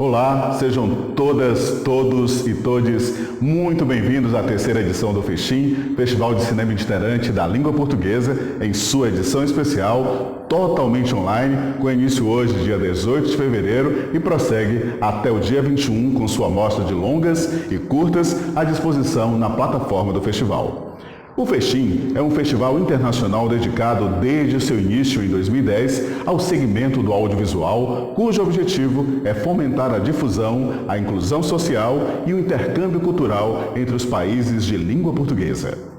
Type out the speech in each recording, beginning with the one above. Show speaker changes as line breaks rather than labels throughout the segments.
Olá, sejam todas, todos e todes muito bem-vindos à terceira edição do FECHIM, Festival de Cinema Itinerante da Língua Portuguesa, em sua edição especial, totalmente online, com início hoje, dia 18 de fevereiro, e prossegue até o dia 21 com sua mostra de longas e curtas à disposição na plataforma do festival. O FECHIM é um festival internacional dedicado desde seu início em 2010 ao segmento do audiovisual, cujo objetivo é fomentar a difusão, a inclusão social e o intercâmbio cultural entre os países de língua portuguesa.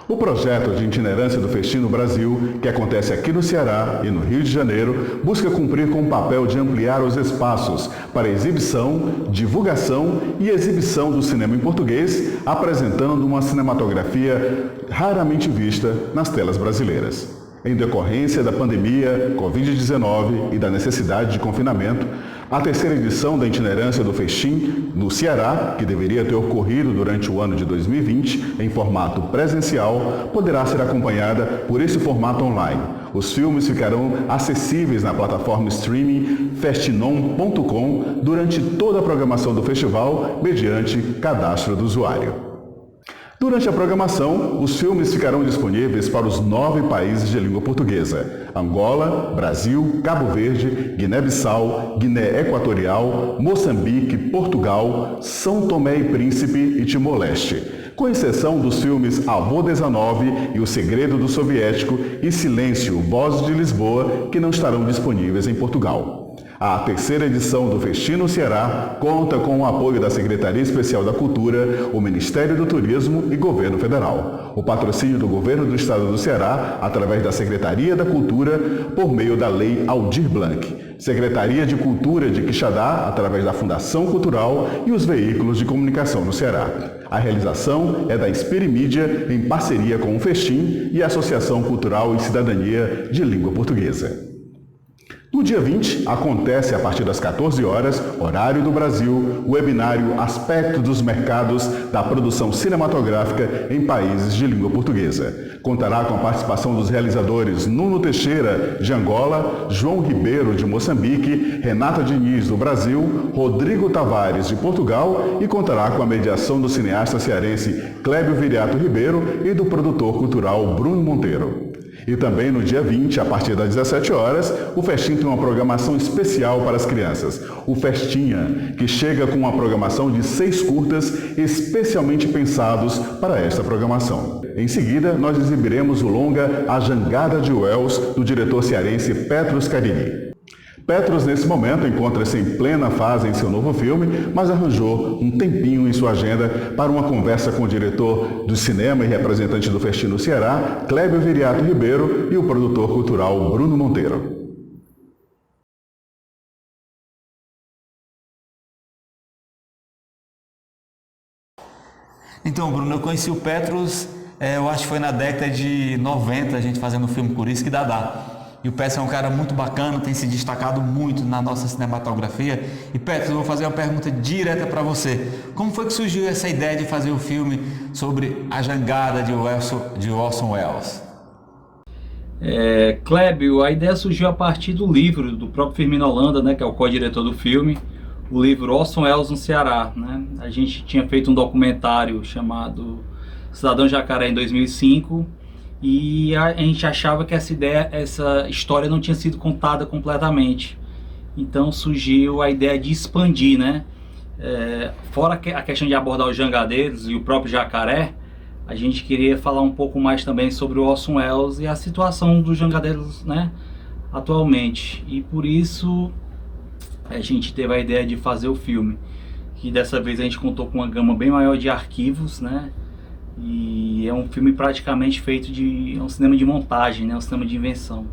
O projeto de itinerância do FECHIM no Brasil, que acontece aqui no Ceará e no Rio de Janeiro, busca cumprir com o papel de ampliar os espaços para exibição, divulgação e exibição do cinema em português, apresentando uma cinematografia raramente vista nas telas brasileiras. Em decorrência da pandemia Covid-19 e da necessidade de confinamento, a terceira edição da itinerância do FECHIM no Ceará, que deveria ter ocorrido durante o ano de 2020 em formato presencial, poderá ser acompanhada por esse formato online. Os filmes ficarão acessíveis na plataforma streaming festinom.com durante toda a programação do festival, mediante cadastro do usuário. Durante a programação, os filmes ficarão disponíveis para os 9 países de língua portuguesa: Angola, Brasil, Cabo Verde, Guiné-Bissau, Guiné Equatorial, Moçambique, Portugal, São Tomé e Príncipe e Timor-Leste, com exceção dos filmes Avô 19 e O Segredo do Soviético e Silêncio, Vozes de Lisboa, que não estarão disponíveis em Portugal. A terceira edição do FECHIM no Ceará conta com o apoio da Secretaria Especial da Cultura, o Ministério do Turismo e Governo Federal. O patrocínio do Governo do Estado do Ceará, através da Secretaria da Cultura, por meio da Lei Aldir Blanc. Secretaria de Cultura de Quixadá, através da Fundação Cultural e os veículos de comunicação no Ceará. A realização é da Inspire Mídia, em parceria com o FECHIM e a Associação Cultural e Cidadania de Língua Portuguesa. No dia 20, acontece a partir das 14 horas, horário do Brasil, o webinário Aspectos dos Mercados da Produção Cinematográfica em Países de Língua Portuguesa. Contará com a participação dos realizadores Nuno Teixeira, de Angola, João Ribeiro, de Moçambique, Renata Diniz, do Brasil, Rodrigo Tavares, de Portugal, e contará com a mediação do cineasta cearense Clébio Viriato Ribeiro e do produtor cultural Bruno Monteiro. E também no dia 20, a partir das 17 horas, o FECHIM tem uma programação especial para as crianças, o Festinha, que chega com uma programação de 6 curtas especialmente pensados para esta programação. Em seguida, nós exibiremos o longa A Jangada de Wells, do diretor cearense Petros Carini. Petros, nesse momento, encontra-se em plena fase em seu novo filme, mas arranjou um tempinho em sua agenda para uma conversa com o diretor do cinema e representante do FECHIM no Ceará, Clébio Viriato Ribeiro, e o produtor cultural Bruno Monteiro.
Então, Bruno, eu conheci o Petros, eu acho que foi na década de 90, a gente fazendo o filme Curisco e Dadá. E o Petros é um cara muito bacana, tem se destacado muito na nossa cinematografia. E Petros, eu vou fazer uma pergunta direta para você. Como foi que surgiu essa ideia de fazer o filme sobre a jangada de Orson Welles?
Clébio, a ideia surgiu a partir do livro do próprio Firmino Holanda, né, que é o co-diretor do filme, o livro Orson Welles no Ceará, né? A gente tinha feito um documentário chamado Cidadão Jacaré em 2005, e a gente achava que essa história não tinha sido contada completamente. Então surgiu a ideia de expandir, né? Fora a questão de abordar os jangadeiros e o próprio jacaré, a gente queria falar um pouco mais também sobre o Orson Welles e a situação dos jangadeiros, né, atualmente. E por isso a gente teve a ideia de fazer o filme, que dessa vez a gente contou com uma gama bem maior de arquivos, né? E é um filme praticamente feito é um cinema de montagem, né? Um cinema de invenção.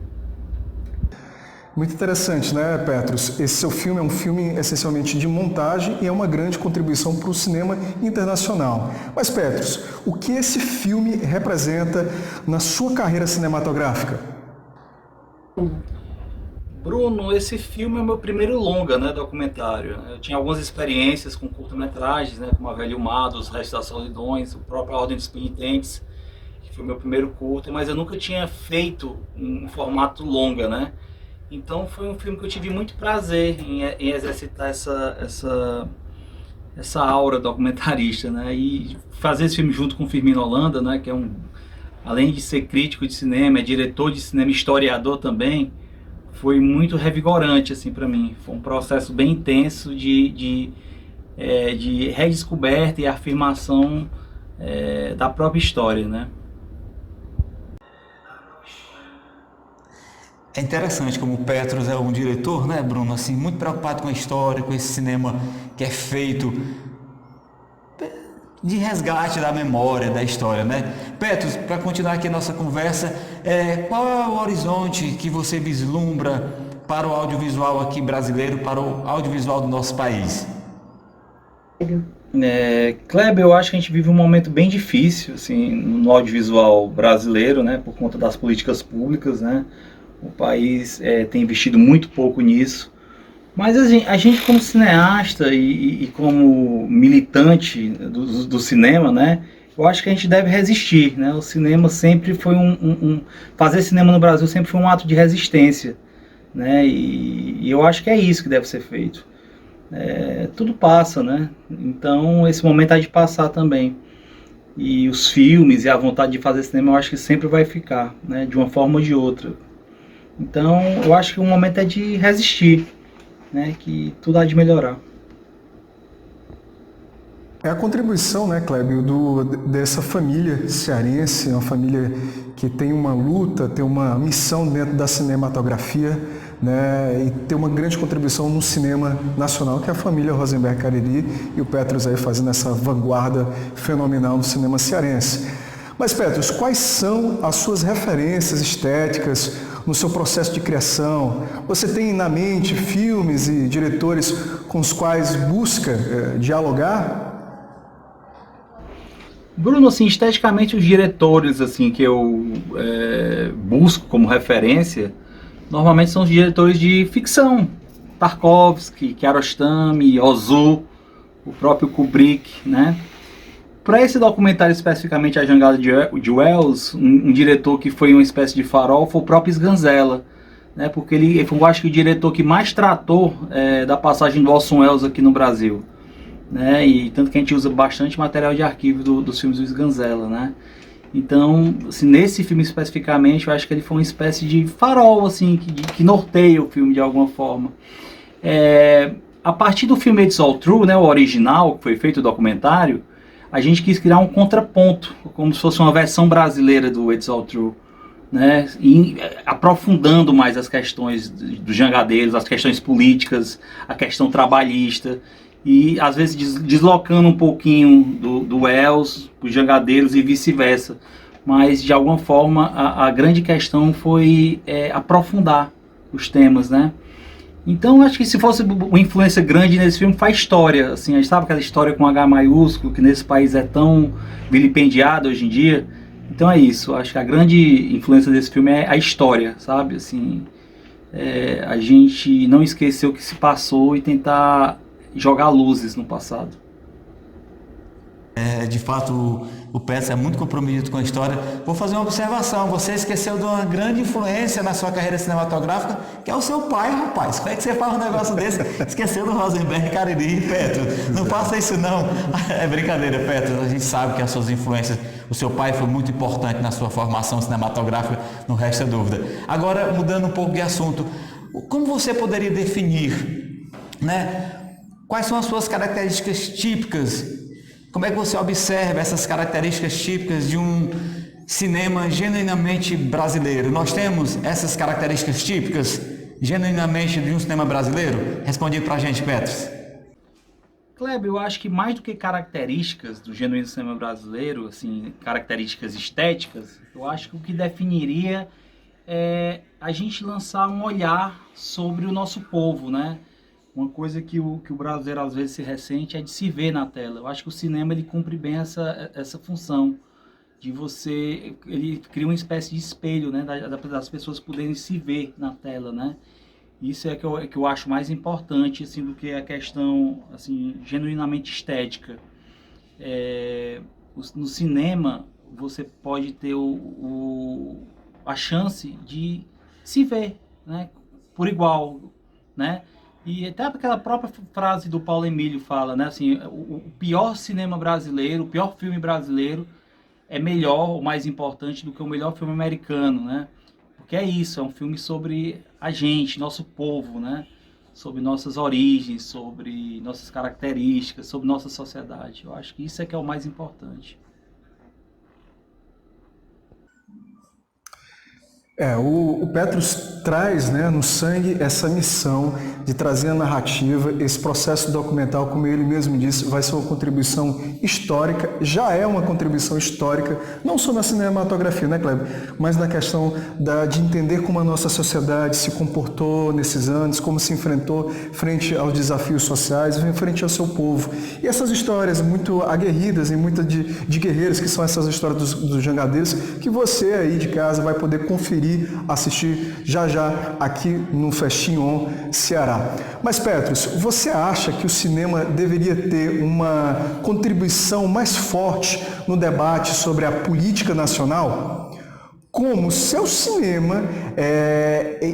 Muito interessante, né, Petros? Esse seu filme é um filme essencialmente de montagem e é uma grande contribuição para o cinema internacional. Mas, Petros, o que esse filme representa na sua carreira cinematográfica?
Bruno, esse filme é o meu primeiro longa, né, documentário. Eu tinha algumas experiências com curta-metragens, né, como A Velha e o Mar, Os Restos das Solidões, o próprio Ordem dos Penitentes, que foi o meu primeiro curta, mas eu nunca tinha feito um formato longa, né? Então foi um filme que eu tive muito prazer em exercitar essa aura documentarista, né? E fazer esse filme junto com o Firmino Holanda, né? Que é além de ser crítico de cinema, é diretor de cinema, historiador também. Foi muito revigorante assim para mim. Foi um processo bem intenso de redescoberta e afirmação da própria história, né?
É interessante como o Petrus é um diretor, né, Bruno, assim, muito preocupado com a história, com esse cinema que é feito de resgate da memória, da história, né? Petrus, para continuar aqui a nossa conversa, qual é o horizonte que você vislumbra para o audiovisual aqui brasileiro, para o audiovisual do nosso país?
Kleber, eu acho que a gente vive um momento bem difícil assim, no audiovisual brasileiro, né, por conta das políticas públicas, né? O país tem investido muito pouco nisso. Mas a gente como cineasta e como militante do cinema, né, eu acho que a gente deve resistir, né? O cinema sempre foi fazer cinema no Brasil sempre foi um ato de resistência, né? E eu acho que é isso que deve ser feito. Tudo passa, né? Então esse momento há de passar também. E os filmes e a vontade de fazer cinema eu acho que sempre vai ficar, né? De uma forma ou de outra. Então eu acho que o momento é de resistir, né, que tudo há de melhorar.
É a contribuição, né, Clébio, dessa família cearense, uma família que tem uma luta, tem uma missão dentro da cinematografia, né, e tem uma grande contribuição no cinema nacional, que é a família Rosenberg Cariri, e o Petrus aí fazendo essa vanguarda fenomenal no cinema cearense. Mas, Petrus, quais são as suas referências estéticas no seu processo de criação? Você tem na mente filmes e diretores com os quais busca dialogar?
Bruno, assim, esteticamente os diretores assim que eu busco como referência, normalmente são os diretores de ficção. Tarkovsky, Kiarostami, Ozu, o próprio Kubrick, né? Para esse documentário especificamente A Jangada de Wells, um diretor que foi uma espécie de farol foi o próprio Sganzella, né? Porque ele foi, eu acho que o diretor que mais tratou da passagem do Orson Welles aqui no Brasil, né? E tanto que a gente usa bastante material de arquivo dos filmes do Sganzella, né? Então, assim, nesse filme especificamente, eu acho que ele foi uma espécie de farol, assim, que norteia o filme de alguma forma. A partir do filme It's All True, né, o original, que foi feito o documentário, a gente quis criar um contraponto, como se fosse uma versão brasileira do It's All True, né? E aprofundando mais as questões dos jangadeiros, as questões políticas, a questão trabalhista, e às vezes deslocando um pouquinho do Wells, os jangadeiros e vice-versa. Mas de alguma forma a grande questão foi aprofundar os temas, né? Então acho que se fosse uma influência grande nesse filme foi a história, assim, a gente sabe aquela história com H maiúsculo que nesse país é tão vilipendiada hoje em dia. Então é isso, acho que a grande influência desse filme é a história, sabe, assim, a gente não esquecer o que se passou e tentar jogar luzes no passado.
De fato, o Petrus é muito comprometido com a história. Vou fazer uma observação. Você esqueceu de uma grande influência na sua carreira cinematográfica, que é o seu pai, rapaz. Como é que você fala um negócio desse? Esqueceu do Rosenberg Cariri, Petrus. Não faça isso, não. É brincadeira, Petrus. A gente sabe que as suas influências, o seu pai foi muito importante na sua formação cinematográfica, não resta dúvida. Agora, mudando um pouco de assunto, como você poderia definir, né? Quais são as suas características típicas? Como é que você observa essas características típicas de um cinema genuinamente brasileiro? Nós temos essas características típicas genuinamente de um cinema brasileiro? Responde pra gente, Petrus.
Kleber, eu acho que mais do que características do genuíno cinema brasileiro, assim, características estéticas, eu acho que o que definiria é a gente lançar um olhar sobre o nosso povo, né? Uma coisa que o brasileiro às vezes se ressente é de se ver na tela. Eu acho que o cinema ele cumpre bem essa função de você, ele cria uma espécie de espelho, né, das pessoas poderem se ver na tela, né? Isso é que eu acho mais importante assim do que a questão assim genuinamente estética. No cinema você pode ter a chance de se ver, né? por igual, né? E até aquela própria frase do Paulo Emílio fala, né? Assim, o pior cinema brasileiro, o pior filme brasileiro é melhor ou mais importante do que o melhor filme americano, né? Porque é isso, é um filme sobre a gente, nosso povo, né? Sobre nossas origens, sobre nossas características, sobre nossa sociedade. Eu acho que isso é que é o mais importante.
O Petrus traz, né, no sangue essa missão de trazer a narrativa, esse processo documental, como ele mesmo disse, vai ser uma contribuição histórica, já é uma contribuição histórica, não só na cinematografia, né, Kleber, mas na questão de entender como a nossa sociedade se comportou nesses anos, como se enfrentou frente aos desafios sociais, frente ao seu povo. E essas histórias muito aguerridas e muitas de guerreiros, que são essas histórias dos jangadeiros, que você aí de casa vai poder conferir, assistir já aqui no Festim On Ceará. Mas Petrus, você acha que o cinema deveria ter uma contribuição mais forte no debate sobre a política nacional? Como o seu cinema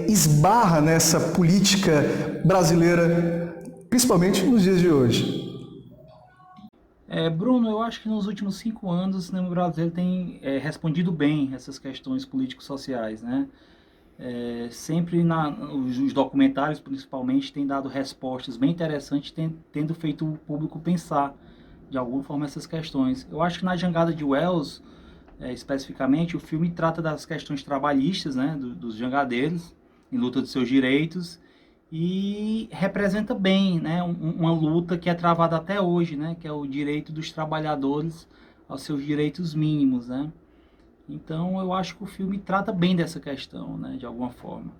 esbarra nessa política brasileira, principalmente nos dias de hoje?
Bruno, eu acho que nos últimos 5 anos o cinema brasileiro tem respondido bem essas questões político-sociais, né? Sempre os documentários, principalmente, têm dado respostas bem interessantes, tendo feito o público pensar, de alguma forma, essas questões. Eu acho que na Jangada de Wells, especificamente, o filme trata das questões trabalhistas, né? Dos jangadeiros, em luta dos seus direitos, e representa bem, né, uma luta que é travada até hoje, né, que é o direito dos trabalhadores aos seus direitos mínimos, né? Então eu acho que o filme trata bem dessa questão, né, de alguma forma.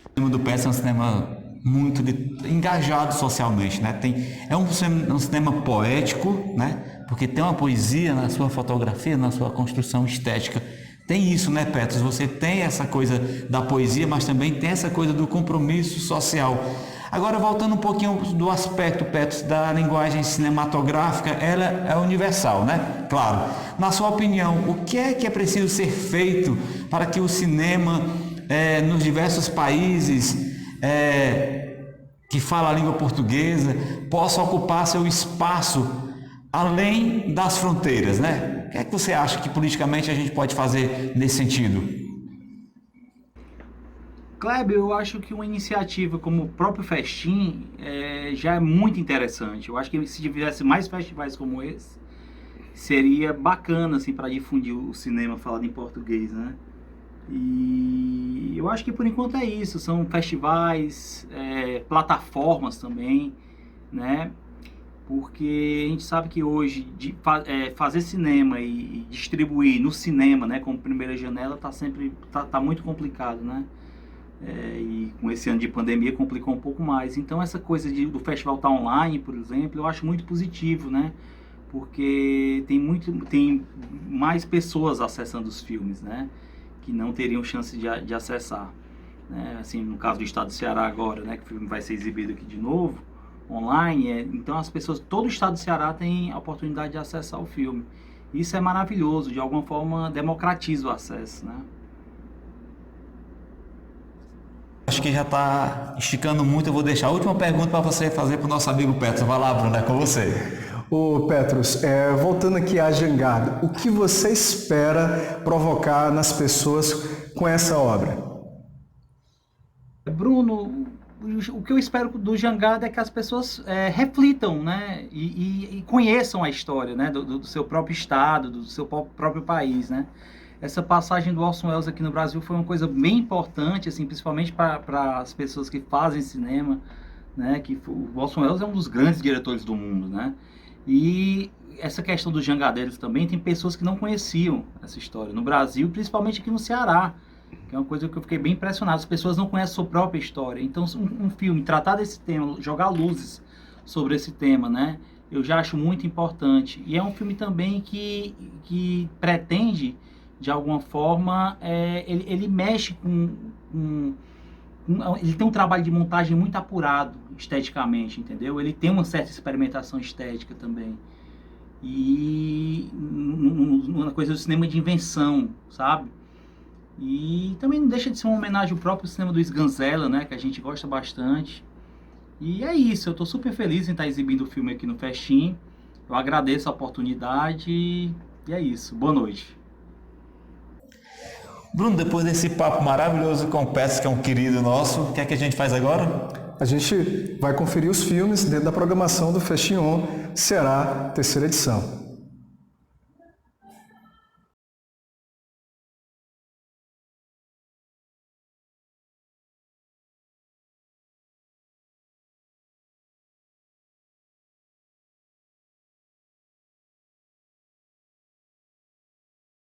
O cinema do Peça é um cinema muito engajado socialmente, né? É um cinema poético, né? Porque tem uma poesia na sua fotografia, na sua construção estética. Tem isso, né, Petrus? Você tem essa coisa da poesia, mas também tem essa coisa do compromisso social. Agora, voltando um pouquinho do aspecto, Petrus, da linguagem cinematográfica, ela é universal, né? Claro. Na sua opinião, o que é preciso ser feito para que o cinema, nos diversos países que falam a língua portuguesa, possa ocupar seu espaço além das fronteiras, né? O que é que você acha que politicamente a gente pode fazer nesse sentido?
Kleber, eu acho que uma iniciativa como o próprio Festim já é muito interessante. Eu acho que se tivesse mais festivais como esse, seria bacana assim, para difundir o cinema falado em português, né? E eu acho que por enquanto é isso. São festivais, plataformas também, né? Porque a gente sabe que hoje fazer cinema e distribuir no cinema, né, como primeira janela, tá muito complicado, né? E com esse ano de pandemia complicou um pouco mais. Então essa coisa do festival estar online, por exemplo, eu acho muito positivo, né? Porque tem mais pessoas acessando os filmes, né? Que não teriam chance de acessar, né? Assim, no caso do estado do Ceará agora, né, que o filme vai ser exibido aqui de novo online, então as pessoas, todo o estado do Ceará tem a oportunidade de acessar o filme. Isso é maravilhoso, de alguma forma democratiza o acesso, né?
Acho que já está esticando muito, eu vou deixar a última pergunta para você fazer para o nosso amigo Petrus. Vai lá, Bruno, é com você.
Ô Petrus, voltando aqui à Jangada, o que você espera provocar nas pessoas com essa obra?
Bruno, o que eu espero do Jangada é que as pessoas reflitam, né, e conheçam a história, né, do seu próprio estado, do seu próprio país, né. Essa passagem do Orson Welles aqui no Brasil foi uma coisa bem importante, assim, principalmente para as pessoas que fazem cinema, né, que o Orson Welles é um dos grandes diretores do mundo, né. E essa questão dos jangadeiros também, tem pessoas que não conheciam essa história no Brasil, principalmente aqui no Ceará, que é uma coisa que eu fiquei bem impressionado. As pessoas não conhecem a sua própria história. Então, um filme tratar desse tema, jogar luzes sobre esse tema, né, eu já acho muito importante. E é um filme também que pretende, de alguma forma, ele mexe ele tem um trabalho de montagem muito apurado esteticamente, entendeu? Ele tem uma certa experimentação estética também. E uma coisa do cinema de invenção, sabe? E também não deixa de ser uma homenagem ao próprio cinema do Sganzella, né, que a gente gosta bastante. E é isso, eu estou super feliz em estar exibindo o filme aqui no Festim. Eu agradeço a oportunidade e é isso. Boa noite.
Bruno, depois desse papo maravilhoso com o Petros, que é um querido nosso, o que é que a gente faz agora?
A gente vai conferir os filmes dentro da programação do Festim On, será a terceira edição.